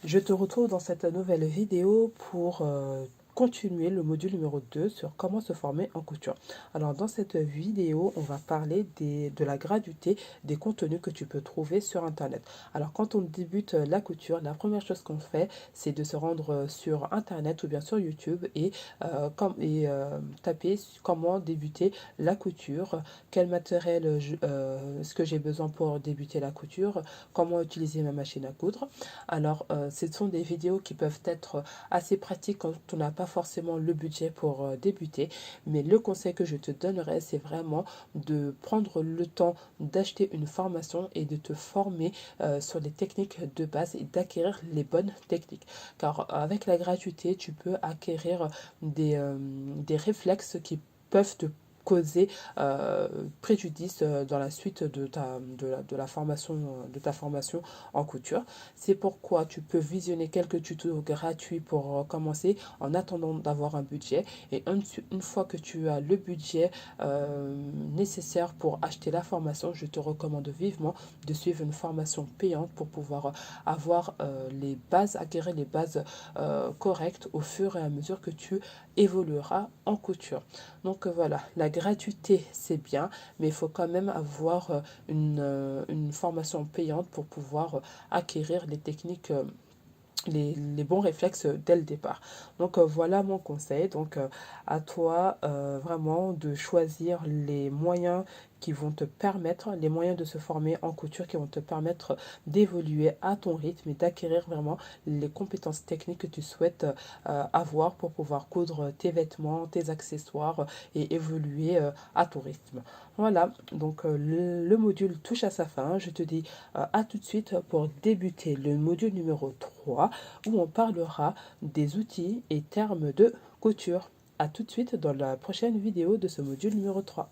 Je te retrouve dans cette nouvelle vidéo pour continuer le module numéro 2 sur comment se former en couture. Alors dans cette vidéo, on va parler de la gratuité des contenus que tu peux trouver sur Internet. Alors quand on débute la couture, la première chose qu'on fait, c'est de se rendre sur Internet ou bien sur YouTube et, taper comment débuter la couture, quel matériel est-ce que j'ai besoin pour débuter la couture, comment utiliser ma machine à coudre. Alors, ce sont des vidéos qui peuvent être assez pratiques quand on n'a pas forcément le budget pour débuter. Mais le conseil que je te donnerais, c'est vraiment de prendre le temps d'acheter une formation et de te former sur les techniques de base et d'acquérir les bonnes techniques. Car avec la gratuité, tu peux acquérir des réflexes qui peuvent te causer préjudice dans la suite de la formation, de ta formation en couture. C'est pourquoi tu peux visionner quelques tutos gratuits pour commencer en attendant d'avoir un budget. Et une fois que tu as le budget nécessaire pour acheter la formation, je te recommande vivement de suivre une formation payante pour pouvoir avoir les bases, acquérir les bases correctes au fur et à mesure que tu évolueras en couture. Donc voilà, la gratuité c'est bien, mais il faut quand même avoir une formation payante pour pouvoir acquérir les techniques, les bons réflexes dès le départ. Donc voilà mon conseil. Donc à toi vraiment de choisir les moyens qui vont te permettre, les moyens de se former en couture qui vont te permettre d'évoluer à ton rythme et d'acquérir vraiment les compétences techniques que tu souhaites avoir pour pouvoir coudre tes vêtements, tes accessoires et évoluer à ton rythme. Voilà, donc le module touche à sa fin. Je te dis à tout de suite pour débuter le module numéro 3 où on parlera des outils et termes de couture. À tout de suite dans la prochaine vidéo de ce module numéro 3.